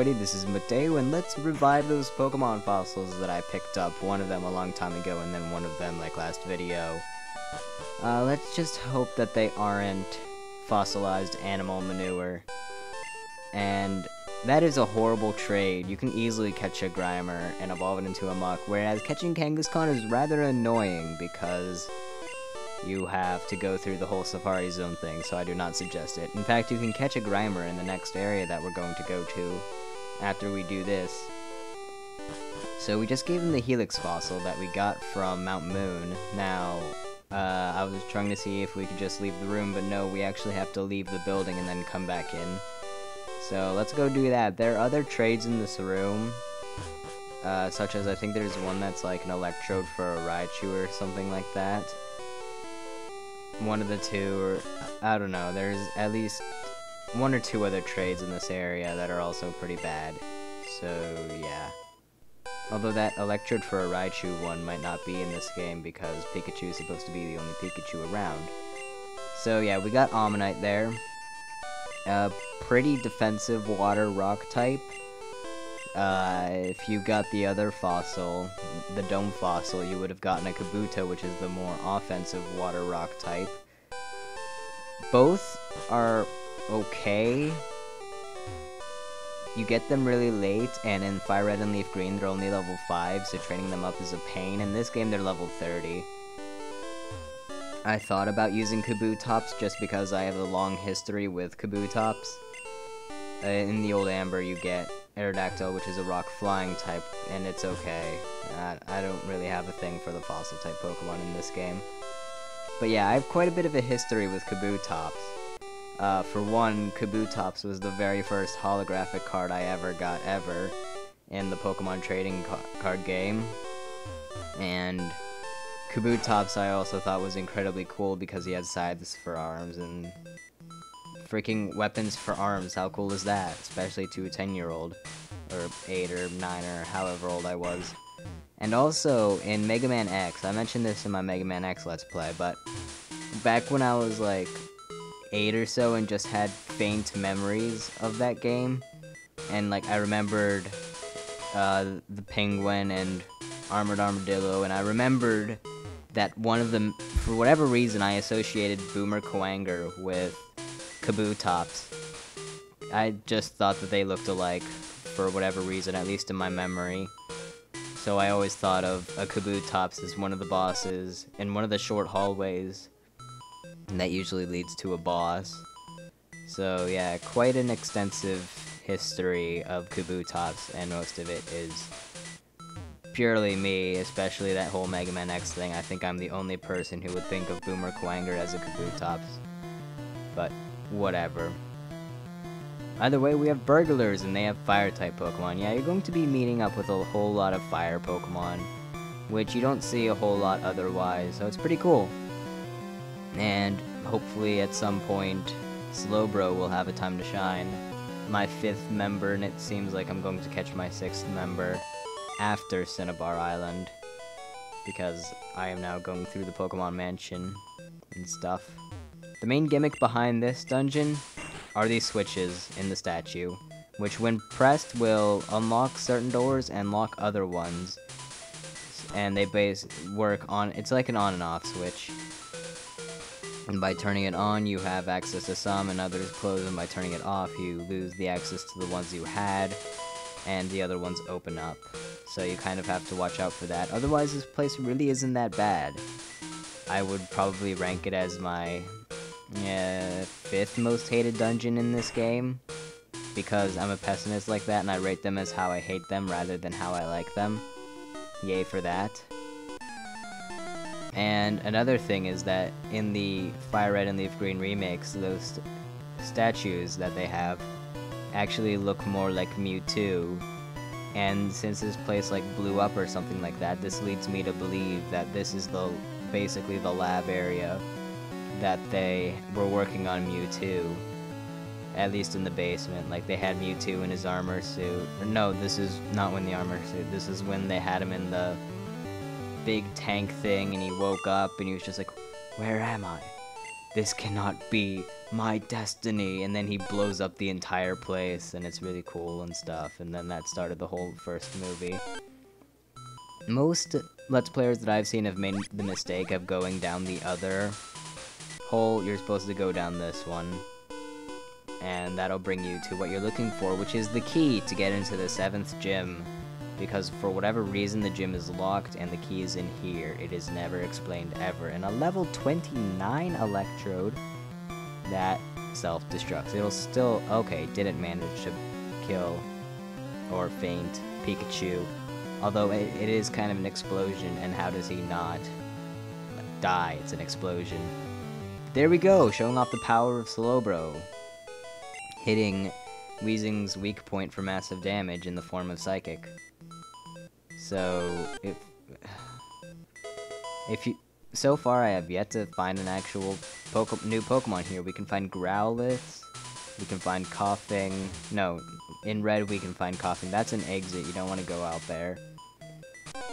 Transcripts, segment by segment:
everybody, this is Mateo, and let's revive those Pokemon fossils that I picked up, one of them a long time ago, and then one of them like last video. Let's just hope that they aren't fossilized animal manure. And that is a horrible trade. You can easily catch a Grimer and evolve it into a Muck, whereas catching Kangaskhan is rather annoying because you have to go through the whole Safari Zone thing, so I do not suggest it. In fact, you can catch a Grimer in the next area that we're going to go to after we do this. So we just gave him the Helix fossil that we got from Mount Moon. Now, I was trying to see if we could just leave the room, but no, we actually have to leave the building and then come back in. So let's go do that. There are other trades in this room, such as I think there's one that's like an Electrode for a Raichu or something like that. One of the two, or I don't know, there's at least one or two other trades in this area that are also pretty bad. So yeah. Although that Electrode for a Raichu one might not be in this game because Pikachu is supposed to be the only Pikachu around. So yeah, we got Ammonite there. Pretty defensive water rock type. If you got the other fossil, the Dome fossil, you would have gotten a Kabuto, which is the more offensive water rock type. Both are okay. You get them really late, and in Fire Red and Leaf Green they're only level 5, so training them up is a pain. In this game they're level 30. I thought about using Kabutops just because I have a long history with Kabutops. In the old Amber you get Aerodactyl, which is a rock flying type, and it's okay. I don't really have a thing for the fossil type Pokemon in this game. But yeah, I have quite a bit of a history with Kabutops. For one, Kabutops was the very first holographic card I ever got in the Pokemon trading card game. And Kabutops I also thought was incredibly cool because he had scythes for arms and freaking weapons for arms. How cool is that? Especially to a 10-year-old, or 8 or 9 or however old I was. And also, in Mega Man X, I mentioned this in my Mega Man X Let's Play, but back when I was like 8 or so and just had faint memories of that game, and like I remembered the Penguin and Armored Armadillo, and I remembered that one of them, for whatever reason, I associated Boomer Kuwanger with Kabutops. I just thought that they looked alike for whatever reason, at least in my memory. So I always thought of a Kabutops as one of the bosses in one of the short hallways, and that usually leads to a boss. So yeah, quite an extensive history of Kabutops, and most of it is purely me, especially that whole Mega Man X thing. I think I'm the only person who would think of Boomer Kuwanger as a Kabutops. But whatever. Either way, we have Burglars, and they have Fire-type Pokemon. Yeah, you're going to be meeting up with a whole lot of Fire Pokemon, which you don't see a whole lot otherwise, so it's pretty cool. And hopefully at some point, Slowbro will have a time to shine. My 5th member, and it seems like I'm going to catch my 6th member after Cinnabar Island, because I am now going through the Pokemon Mansion and stuff. The main gimmick behind this dungeon are these switches in the statue, which when pressed will unlock certain doors and lock other ones. And they work on, it's like an on and off switch. And by turning it on, you have access to some and others close, and by turning it off, you lose the access to the ones you had, and the other ones open up. So you kind of have to watch out for that. Otherwise, this place really isn't that bad. I would probably rank it as my 5th most hated dungeon in this game, because I'm a pessimist like that and I rate them as how I hate them rather than how I like them. Yay for that. And another thing is that in the Fire Red and Leaf Green remakes, those statues that they have actually look more like Mewtwo. And since this place like blew up or something like that, this leads me to believe that this is basically the lab area that they were working on Mewtwo, at least in the basement. Like they had Mewtwo in his armor suit. Or no, this is not when the armor suit. This is when they had him in the big tank thing, and he woke up and he was just like, "Where am I? This cannot be my destiny, and then he blows up the entire place, and it's really cool and stuff, and then that started the whole first movie. Most Let's Players that I've seen have made the mistake of going down the other hole. You're supposed to go down this one, and that'll bring you to what you're looking for, which is the key to get into the 7th gym, because for whatever reason the gym is locked and the key is in here. It is never explained ever. And a level 29 Electrode that self-destructs. It'll still... Okay, didn't manage to kill or faint Pikachu, although it is kind of an explosion, and how does he not die? It's an explosion. There we go, showing off the power of Slowbro, hitting Weezing's weak point for massive damage in the form of Psychic. So, if you... So far, I have yet to find an actual new Pokemon here. We can find Growlithe, we can find Coughing. No, in red we can find Coughing. That's an exit, you don't want to go out there.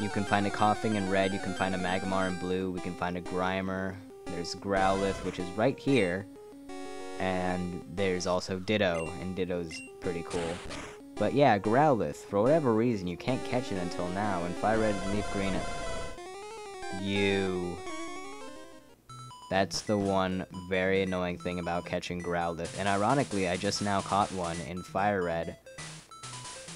You can find a Coughing in red, you can find a Magmar in blue, we can find a Grimer. There's Growlithe, which is right here. And there's also Ditto, and Ditto's pretty cool. But yeah, Growlithe, for whatever reason, you can't catch it until now. In Fire Red and Leaf Green, that's the one very annoying thing about catching Growlithe. And ironically, I just now caught one in Fire Red,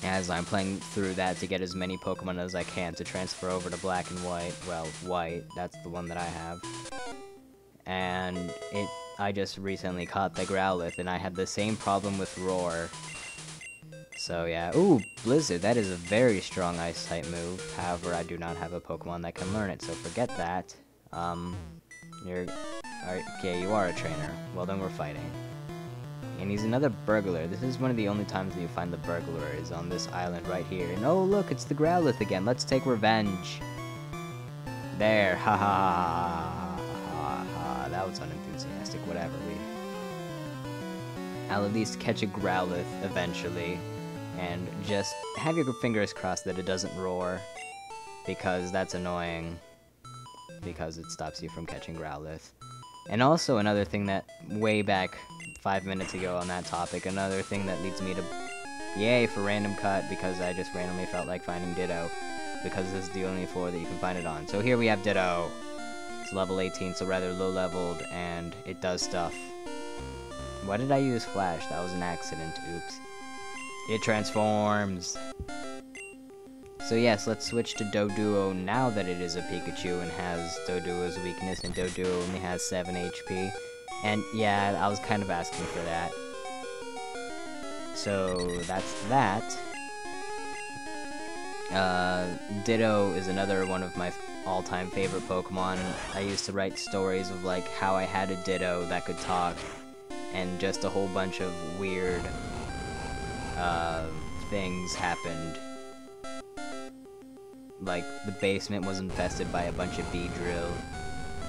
as I'm playing through that to get as many Pokemon as I can to transfer over to Black and White. Well, White, that's the one that I have. And I just recently caught the Growlithe, and I had the same problem with Roar. So yeah, ooh, Blizzard, that is a very strong Ice-type move. However, I do not have a Pokemon that can learn it, so forget that. Okay, you are a trainer. Well, then we're fighting. And he's another Burglar. This is one of the only times that you find the Burglar is on this island right here. And oh, look, it's the Growlithe again. Let's take revenge. There, ha ha ha ha. That was unenthusiastic, whatever. I'll at least catch a Growlithe eventually. And just have your fingers crossed that it doesn't roar, because that's annoying, because it stops you from catching Growlithe. And also another thing that, way back 5 minutes ago on that topic, another thing that leads me to, yay for random cut, because I just randomly felt like finding Ditto, because this is the only floor that you can find it on. So here we have Ditto. It's level 18, so rather low leveled, and it does stuff. Why did I use Flash? That was an accident, oops. It transforms! So yes, let's switch to Doduo now that it is a Pikachu and has Doduo's weakness, and Doduo only has 7 HP. And yeah, I was kind of asking for that. So that's that. Ditto is another one of my all-time favorite Pokemon. I used to write stories of like how I had a Ditto that could talk, and just a whole bunch of weird things happened. Like, the basement was infested by a bunch of Beedrill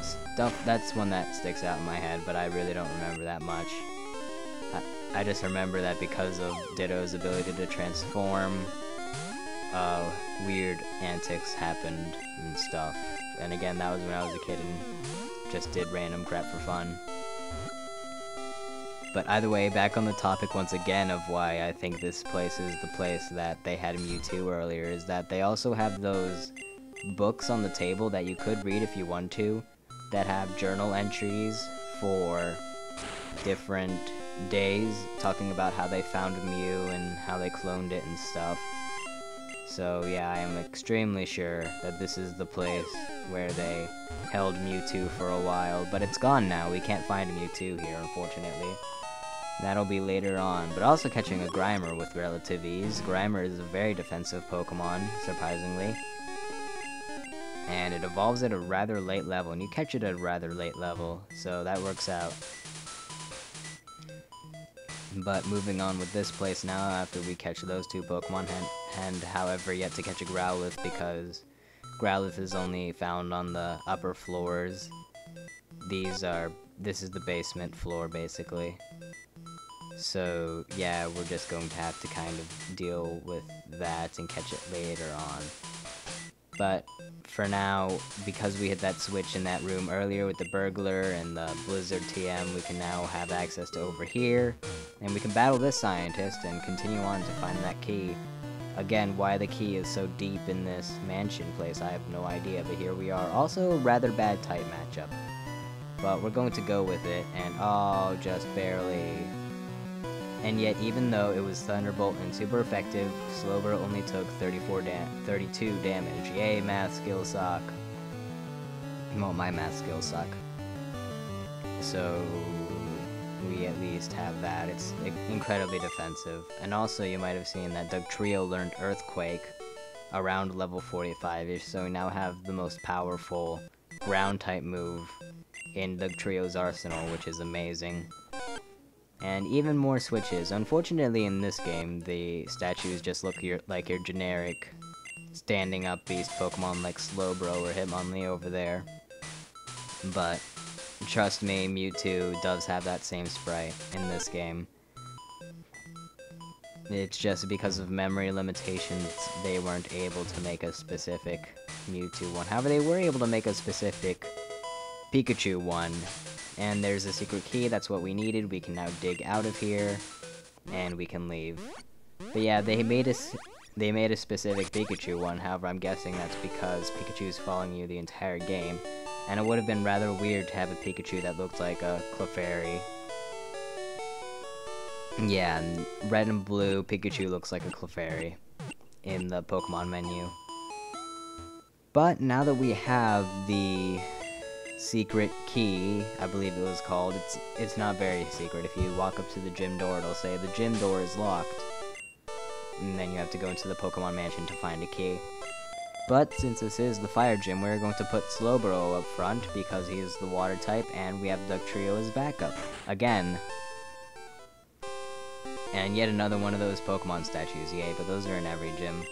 stuff. That's one that sticks out in my head, but I really don't remember that much. I just remember that because of Ditto's ability to transform, weird antics happened and stuff. And again, that was when I was a kid and just did random crap for fun. But either way, back on the topic once again of why I think this place is the place that they had Mewtwo earlier, is that they also have those books on the table that you could read if you want to, that have journal entries for different days, talking about how they found Mew and how they cloned it and stuff. So yeah, I am extremely sure that this is the place where they held Mewtwo for a while, but it's gone now. We can't find Mewtwo here, unfortunately. That'll be later on, but also catching a Grimer with relative ease. Grimer is a very defensive Pokemon, surprisingly. And it evolves at a rather late level, and you catch it at a rather late level, so that works out. But moving on with this place now, after we catch those two Pokemon, and however yet to catch a Growlithe, because Growlithe is only found on the upper floors. This is the basement floor, basically. So, yeah, we're just going to have to kind of deal with that and catch it later on. But for now, because we hit that switch in that room earlier with the burglar and the Blizzard TM, we can now have access to over here, and we can battle this scientist and continue on to find that key. Again, why the key is so deep in this mansion place, I have no idea, but here we are. Also, rather bad type matchup. But we're going to go with it, and oh, just barely. And yet, even though it was Thunderbolt and super effective, Slowbro only took 32 damage. Yay, math skills suck. Well, my math skills suck. So, we at least have that. It's incredibly defensive. And also, you might have seen that Dugtrio learned Earthquake around level 45-ish, so we now have the most powerful ground-type move in Dugtrio's arsenal, which is amazing. And even more switches. Unfortunately, in this game, the statues just look like your generic standing up beast Pokemon like Slowbro or Hitmonlee over there. But trust me, Mewtwo does have that same sprite in this game. It's just because of memory limitations, they weren't able to make a specific Mewtwo one. However, they were able to make a specific Pikachu one. And there's a secret key, that's what we needed. We can now dig out of here, and we can leave. But yeah, they made a specific Pikachu one, however I'm guessing that's because Pikachu's following you the entire game. And it would have been rather weird to have a Pikachu that looked like a Clefairy. Yeah, and red and blue, Pikachu looks like a Clefairy in the Pokemon menu. But now that we have the secret key, I believe it was called. It's not very secret. If you walk up to the gym door, it'll say the gym door is locked. And then you have to go into the Pokemon Mansion to find a key. But since this is the fire gym, we're going to put Slowbro up front because he is the water type, and we have Dugtrio as backup. Again. And yet another one of those Pokemon statues, yay, but those are in every gym.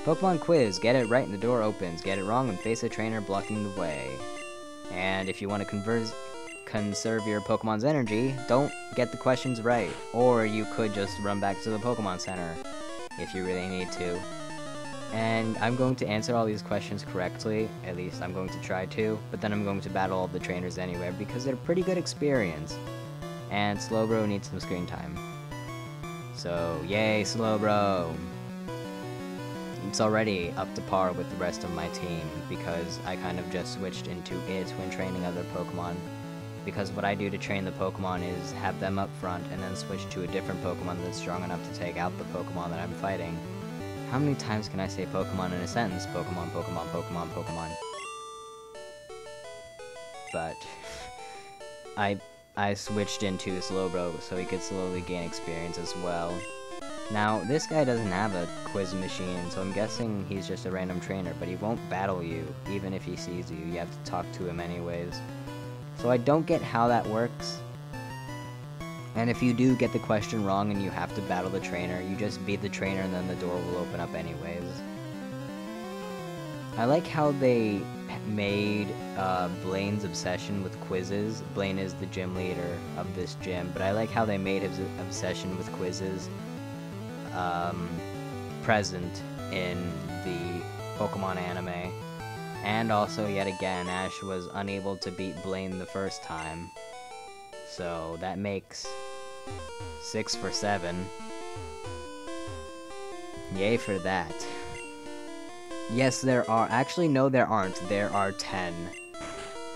Pokemon quiz, get it right and the door opens. Get it wrong and face a trainer blocking the way. And if you want to conserve your Pokemon's energy, don't get the questions right. Or you could just run back to the Pokemon Center, if you really need to. And I'm going to answer all these questions correctly, at least I'm going to try to, but then I'm going to battle all the trainers anyway, because they're pretty good experience. And Slowbro needs some screen time. So, yay, Slowbro! It's already up to par with the rest of my team, because I kind of just switched into it when training other Pokemon. Because what I do to train the Pokemon is have them up front, and then switch to a different Pokemon that's strong enough to take out the Pokemon that I'm fighting. How many times can I say Pokemon in a sentence? Pokemon, Pokemon, Pokemon, Pokemon. But I switched into Slowbro so he could slowly gain experience as well. Now, this guy doesn't have a quiz machine, so I'm guessing he's just a random trainer, but he won't battle you, even if he sees you. You have to talk to him anyways. So I don't get how that works. And if you do get the question wrong and you have to battle the trainer, you just beat the trainer and then the door will open up anyways. I like how they made Blaine's obsession with quizzes. Blaine is the gym leader of this gym, but I like how they made his obsession with quizzes present in the Pokemon anime. And also, yet again, Ash was unable to beat Blaine the first time. So that makes 6 for 7. Yay for that. Yes, there are. Actually, no, there aren't. There are 10.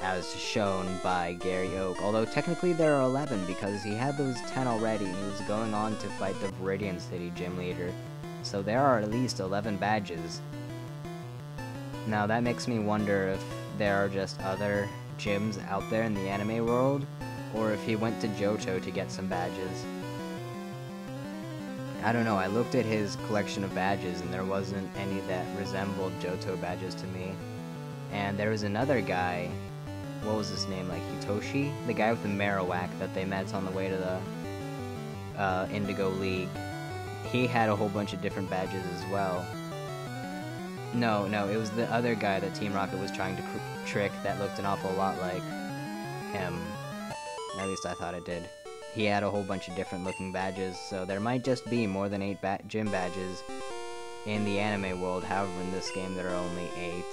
As shown by Gary Oak. Although, technically, there are 11, because he had those 10 already, and he was going on to fight the Viridian City gym leader. So there are at least 11 badges. Now, that makes me wonder if there are just other gyms out there in the anime world, or if he went to Johto to get some badges. I don't know, I looked at his collection of badges, and there wasn't any that resembled Johto badges to me. And there was another guy, what was his name, like Hitoshi? The guy with the Marowak that they met on the way to the Indigo League. He had a whole bunch of different badges as well. No, it was the other guy that Team Rocket was trying to trick that looked an awful lot like him. At least I thought it did. He had a whole bunch of different looking badges, so there might just be more than 8 gym badges in the anime world. However, in this game there are only 8.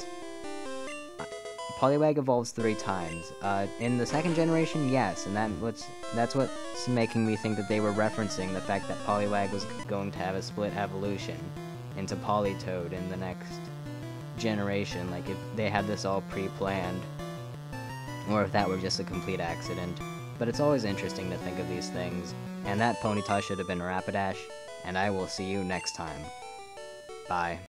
Poliwag evolves 3 times. In the second generation, yes, and that's what's making me think that they were referencing the fact that Poliwag was going to have a split evolution into Politoed in the next generation, like if they had this all pre-planned, or if that were just a complete accident. But it's always interesting to think of these things, and that Ponyta should have been Rapidash, and I will see you next time. Bye.